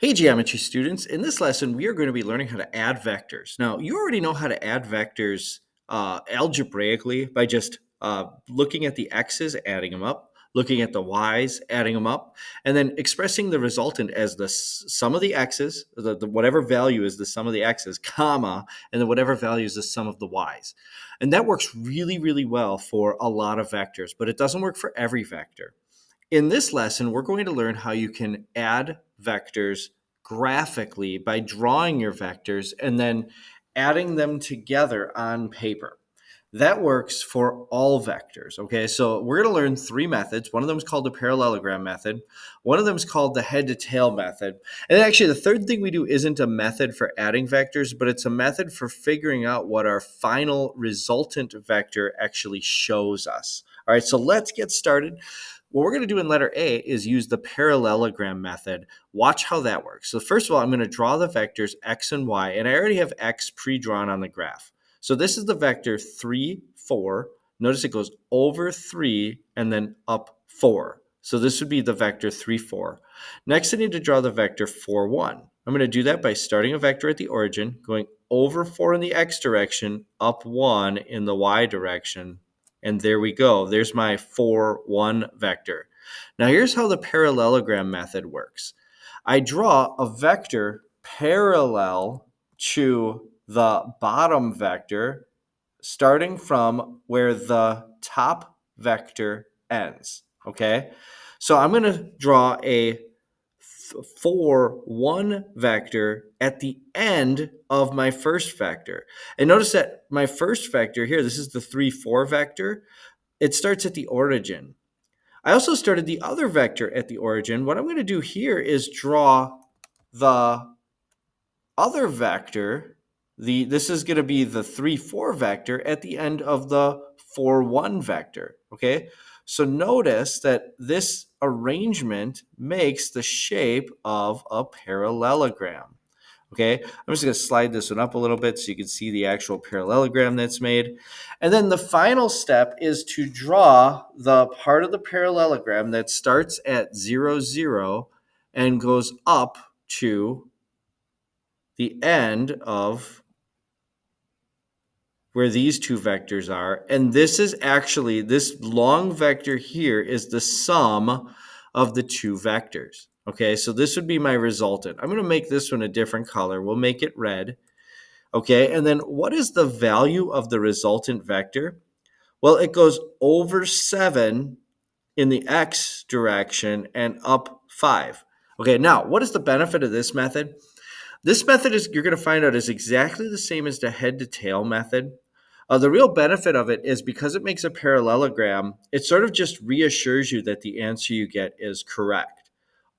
Hey, geometry students. In this lesson, we are going to be learning how to add vectors. Now, you already know how to add vectors algebraically by just looking at the x's, adding them up, looking at the y's, adding them up, and then expressing the resultant as the sum of the x's, the whatever value is the sum of the x's, comma, and then whatever value is the sum of the y's. And that works really, really well for a lot of vectors, but it doesn't work for every vector. In this lesson, we're going to learn how you can add vectors graphically by drawing your vectors and then adding them together on paper. That works for all vectors, okay? So we're going to learn three methods. One of them is called the parallelogram method. One of them is called the head to tail method. And actually, the third thing we do isn't a method for adding vectors, but it's a method for figuring out what our final resultant vector actually shows us. All right, so let's get started. What we're going to do in letter A is use the parallelogram method. Watch how that works. So first of all, I'm going to draw the vectors x and y, and I already have x pre-drawn on the graph. So this is the vector 3, 4. Notice it goes over 3 and then up 4. So this would be the vector 3, 4. Next, I need to draw the vector 4, 1. I'm going to do that by starting a vector at the origin, going over 4 in the x direction, up 1 in the y direction, and there we go. There's my 4, 1 vector. Now here's how the parallelogram method works. I draw a vector parallel to the bottom vector starting from where the top vector ends, okay? So I'm going to draw a 4, 1 vector at the end of my first vector. And notice that my first vector here, this is the 3, 4 vector, it starts at the origin. I also started the other vector at the origin. What I'm going to do here is draw the other vector. This is going to be the 3, 4 vector at the end of the 4, 1 vector, okay? So notice that this arrangement makes the shape of a parallelogram. Okay, I'm just going to slide this one up a little bit so you can see the actual parallelogram that's made. And then the final step is to draw the part of the parallelogram that starts at 0, 0 and goes up to the end of where these two vectors are. And this is actually, this long vector here is the sum of the two vectors. Okay, so this would be my resultant. I'm going to make this one a different color. We'll make it red. Okay, and then what is the value of the resultant vector? Well, it goes over 7 in the x direction and up 5. Okay, now what is the benefit of this method? This method is, you're going to find out, is exactly the same as the head to tail method. The real benefit of it is because it makes a parallelogram, it sort of just reassures you that the answer you get is correct.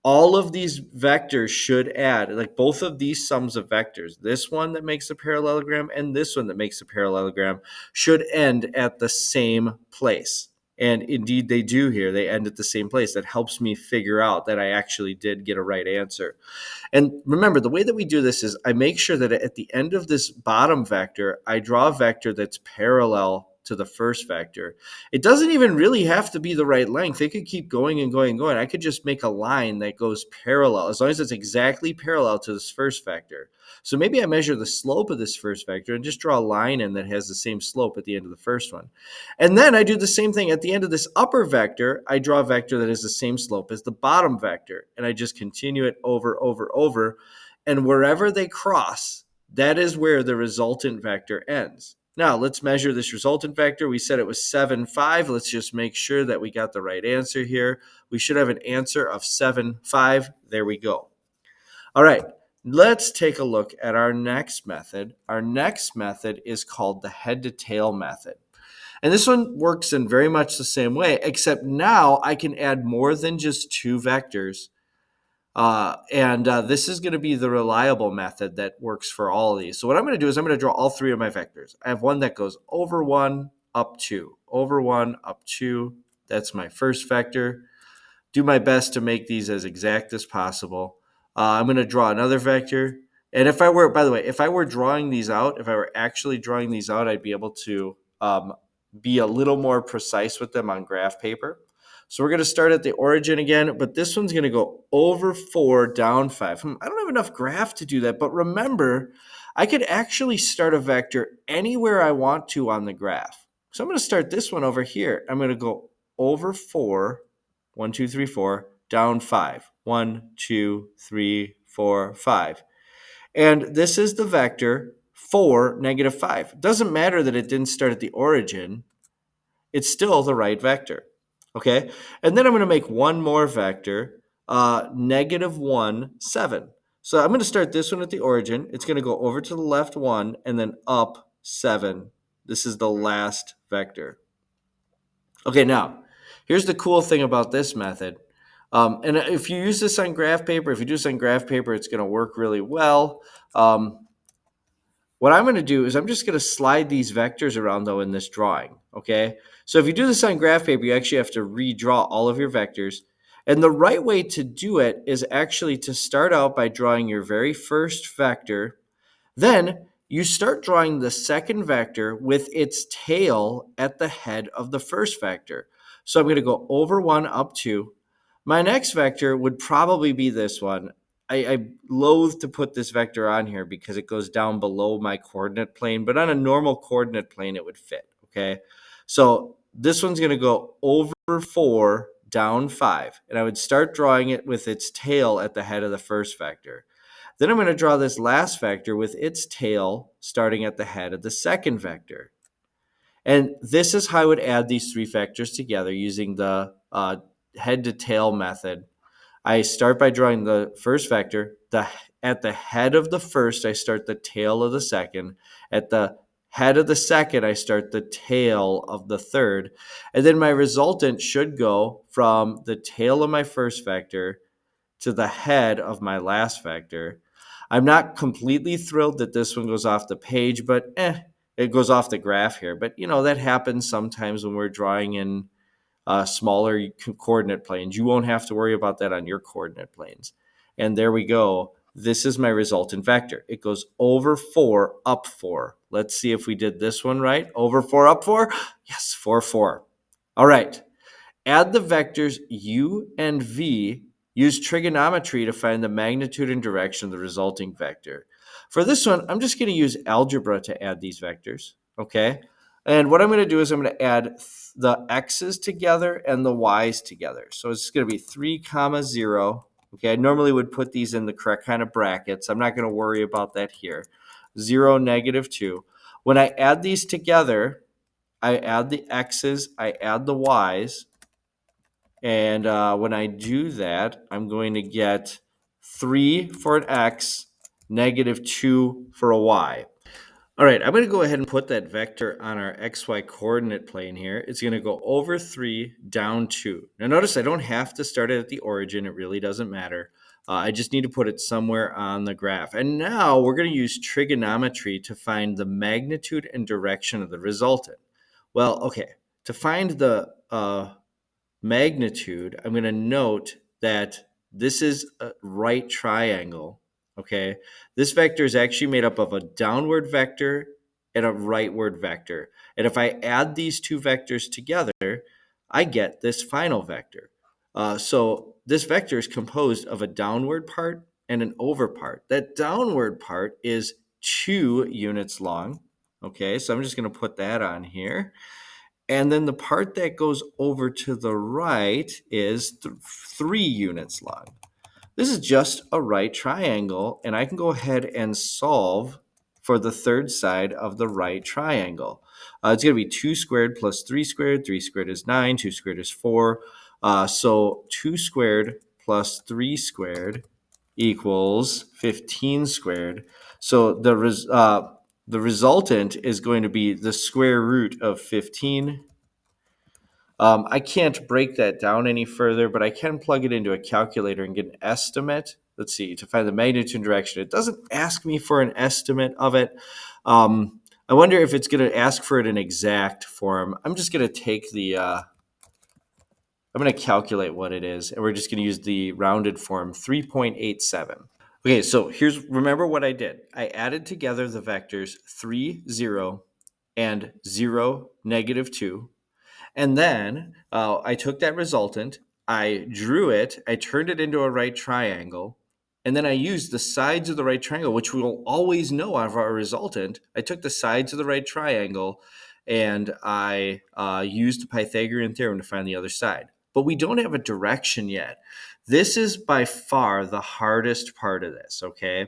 All of these vectors should add, like both of these sums of vectors, this one that makes a parallelogram and this one that makes a parallelogram, should end at the same place. And indeed they do here. They end at the same place. That helps me figure out that I actually did get a right answer. And remember, the way that we do this is I make sure that at the end of this bottom vector, I draw a vector that's parallel to the first vector. It doesn't even really have to be the right length. It could keep going and going and going. I could just make a line that goes parallel, as long as it's exactly parallel to this first vector. So maybe I measure the slope of this first vector and just draw a line in that has the same slope at the end of the first one. And then I do the same thing at the end of this upper vector. I draw a vector that has the same slope as the bottom vector, and I just continue it over. And wherever they cross, that is where the resultant vector ends. Now, let's measure this resultant vector. We said it was 7, 5. Let's just make sure that we got the right answer here. We should have an answer of 7, 5. There we go. All right, let's take a look at our next method. Our next method is called the head to tail method. And this one works in very much the same way, except now I can add more than just two vectors. This is going to be the reliable method that works for all of these. So what I'm going to do is I'm going to draw all three of my vectors. I have one that goes over 1, up 2, over 1, up 2. That's my first vector. Do my best to make these as exact as possible. I'm going to draw another vector. And if I were, by the way, if I were drawing these out, if I were actually drawing these out, I'd be able to be a little more precise with them on graph paper. So we're going to start at the origin again, but this one's going to go over 4, down 5. I don't have enough graph to do that, but remember, I could actually start a vector anywhere I want to on the graph. So I'm going to start this one over here. I'm going to go over 4, 1, 2, 3, 4, down 5. 1, 2, 3, 4, 5. And this is the vector 4, negative 5. It doesn't matter that it didn't start at the origin. It's still the right vector. Okay? And then I'm going to make one more vector, negative 1, 7. So I'm going to start this one at the origin. It's going to go over to the left 1 and then up 7. This is the last vector. Okay, now, here's the cool thing about this method. And if you use this on graph paper, if you do this on graph paper, it's going to work really well. What I'm going to do is I'm just going to slide these vectors around, though, in this drawing, okay? So if you do this on graph paper, you actually have to redraw all of your vectors. And the right way to do it is actually to start out by drawing your very first vector. Then you start drawing the second vector with its tail at the head of the first vector. So I'm going to go over 1, up 2. My next vector would probably be this one. I loathe to put this vector on here because it goes down below my coordinate plane, but on a normal coordinate plane, it would fit, okay? So this one's going to go over 4, down 5, and I would start drawing it with its tail at the head of the first vector. Then I'm going to draw this last vector with its tail starting at the head of the second vector. And this is how I would add these three vectors together using the head to tail method. I start by drawing the first vector. At the head of the first, I start the tail of the second. At the head of the second, I start the tail of the third. And then my resultant should go from the tail of my first vector to the head of my last vector. I'm not completely thrilled that this one goes off the page, but it goes off the graph here. But, that happens sometimes when we're drawing in smaller coordinate planes. You won't have to worry about that on your coordinate planes. And there we go. This is my resultant vector. It goes over 4, up 4. Let's see if we did this one right. Over 4, up 4. Yes, 4, 4. All right. Add the vectors u and v. Use trigonometry to find the magnitude and direction of the resulting vector. For this one, I'm just going to use algebra to add these vectors, okay? And what I'm going to do is I'm going to add the x's together and the y's together. So it's going to be 3, 0. Okay, I normally would put these in the correct kind of brackets. I'm not going to worry about that here. 0, negative 2. When I add these together, I add the x's, I add the y's. And when I do that, I'm going to get 3 for an x, negative 2 for a y. All right, I'm going to go ahead and put that vector on our xy coordinate plane here. It's going to go over 3, down 2. Now notice I don't have to start it at the origin. It really doesn't matter. I just need to put it somewhere on the graph. And now we're going to use trigonometry to find the magnitude and direction of the resultant. Well, okay, to find the magnitude, I'm going to note that this is a right triangle, okay? This vector is actually made up of a downward vector and a rightward vector. And if I add these two vectors together, I get this final vector. So this vector is composed of a downward part and an over part. That downward part is 2 units long, okay? So I'm just going to put that on here. And then the part that goes over to the right is 3 units long. This is just a right triangle, and I can go ahead and solve for the third side of the right triangle. It's going to be 2 squared plus 3 squared. 3 squared is 9. 2 squared is 4. So 2 squared plus 3 squared equals 15 squared. So the resultant is going to be the square root of 15. I can't break that down any further, but I can plug it into a calculator and get an estimate. Let's see, to find the magnitude and direction. It doesn't ask me for an estimate of it. I wonder if it's going to ask for it in exact form. I'm just going to take I'm going to calculate what it is, and we're just going to use the rounded form, 3.87. Okay, so remember what I did. I added together the vectors 3, 0, and 0, negative 2. And then I took that resultant, I drew it, I turned it into a right triangle, and then I used the sides of the right triangle, which we will always know out of our resultant. I took the sides of the right triangle and I used the Pythagorean theorem to find the other side. But we don't have a direction yet. This is by far the hardest part of this, okay?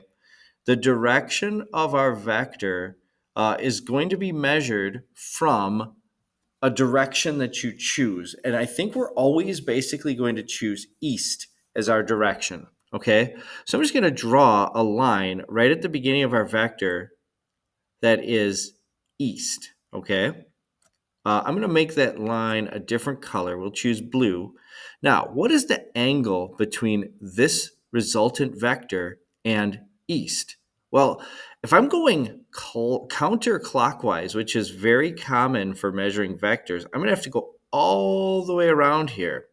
The direction of our vector is going to be measured from a direction that you choose. And I think we're always basically going to choose east as our direction. Okay. So I'm just going to draw a line right at the beginning of our vector that is east. Okay. I'm going to make that line a different color. We'll choose blue. Now, what is the angle between this resultant vector and east? Well, if I'm going counterclockwise, which is very common for measuring vectors, I'm going to have to go all the way around here.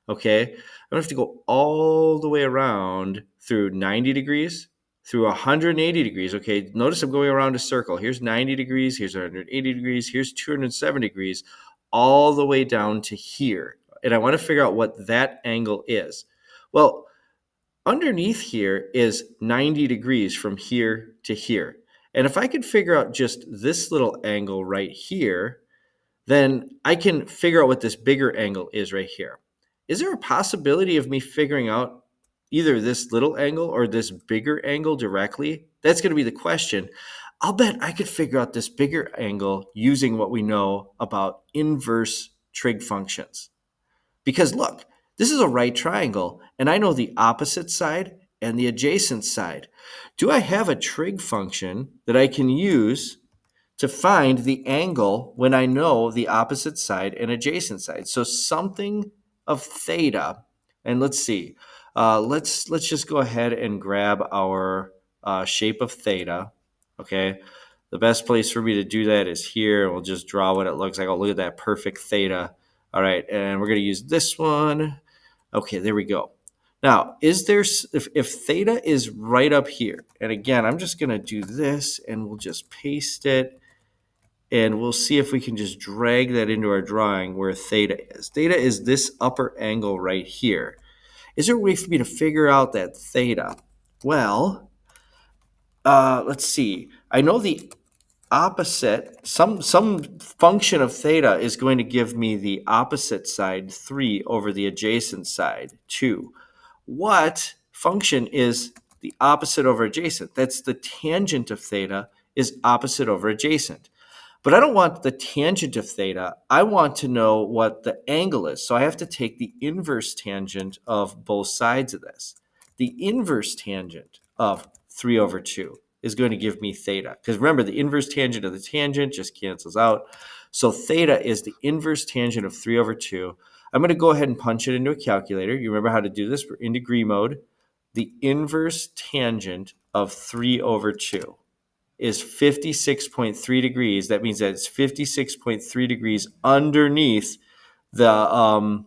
Okay, I'm going to have to go all the way around through 90 degrees, through 180 degrees. Okay, notice I'm going around a circle. Here's 90 degrees, here's 180 degrees, here's 207 degrees, all the way down to here. And I want to figure out what that angle is. Well, underneath here is 90 degrees from here to here. And if I could figure out just this little angle right here, then I can figure out what this bigger angle is right here. Is there a possibility of me figuring out either this little angle or this bigger angle directly? That's going to be the question. I'll bet I could figure out this bigger angle using what we know about inverse trig functions. Because look, this is a right triangle, and I know the opposite side and the adjacent side. Do I have a trig function that I can use to find the angle when I know the opposite side and adjacent side? So something of theta, and let's see. Let's just go ahead and grab our shape of theta. Okay, the best place for me to do that is here. We'll just draw what it looks like. Oh, look at that perfect theta. All right, and we're going to use this one. Okay, there we go. Now, is there, if theta is right up here, and again, I'm just going to do this, and we'll just paste it, and we'll see if we can just drag that into our drawing where theta is. Theta is this upper angle right here. Is there a way for me to figure out that theta? Well, let's see. I know the opposite, some function of theta is going to give me the opposite side 3 over the adjacent side 2. What function is the opposite over adjacent? That's the tangent of theta is opposite over adjacent. But I don't want the tangent of theta. I want to know what the angle is. So I have to take the inverse tangent of both sides of this. The inverse tangent of 3 over 2 is going to give me theta. Because remember, the inverse tangent of the tangent just cancels out. So theta is the inverse tangent of 3 over 2. I'm going to go ahead and punch it into a calculator. You remember how to do this? We're in degree mode. The inverse tangent of 3 over 2 is 56.3 degrees. That means that it's 56.3 degrees underneath the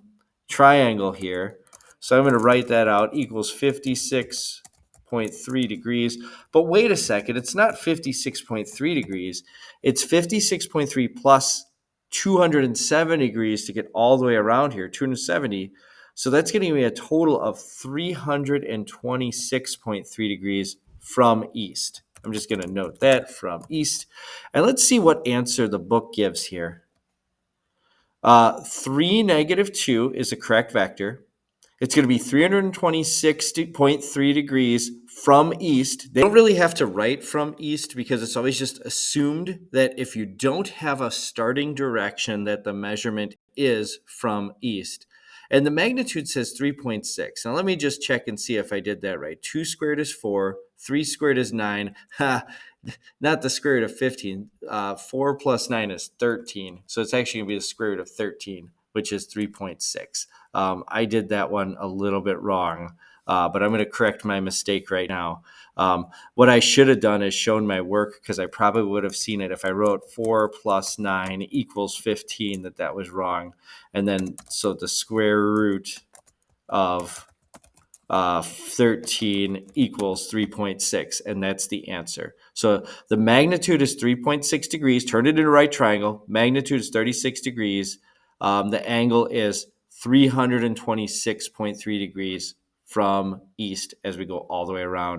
triangle here. So I'm going to write that out, equals 56.3 degrees. But wait a second, it's not 56.3 degrees. It's 56.3 plus 207 degrees to get all the way around here, 270. So that's getting me a total of 326.3 degrees from east. I'm just going to note that from east. And let's see what answer the book gives here. 3, negative 2 is the correct vector. It's going to be 326.3 degrees from east. They don't really have to write from east because it's always just assumed that if you don't have a starting direction that the measurement is from east. And the magnitude says 3.6. Now let me just check and see if I did that right. 2 squared is 4, 3 squared is 9. Not the square root of 15. 4 plus 9 is 13. So it's actually going to be the square root of 13, which is 3.6. I did that one a little bit wrong, but I'm going to correct my mistake right now. What I should have done is shown my work, because I probably would have seen it if I wrote 4 plus 9 equals 15, that was wrong. And then, so the square root of 13 equals 3.6, and that's the answer. So the magnitude is 3.6 degrees. Turn it into a right triangle. Magnitude is 36 degrees. The angle is 326.3 degrees from east as we go all the way around.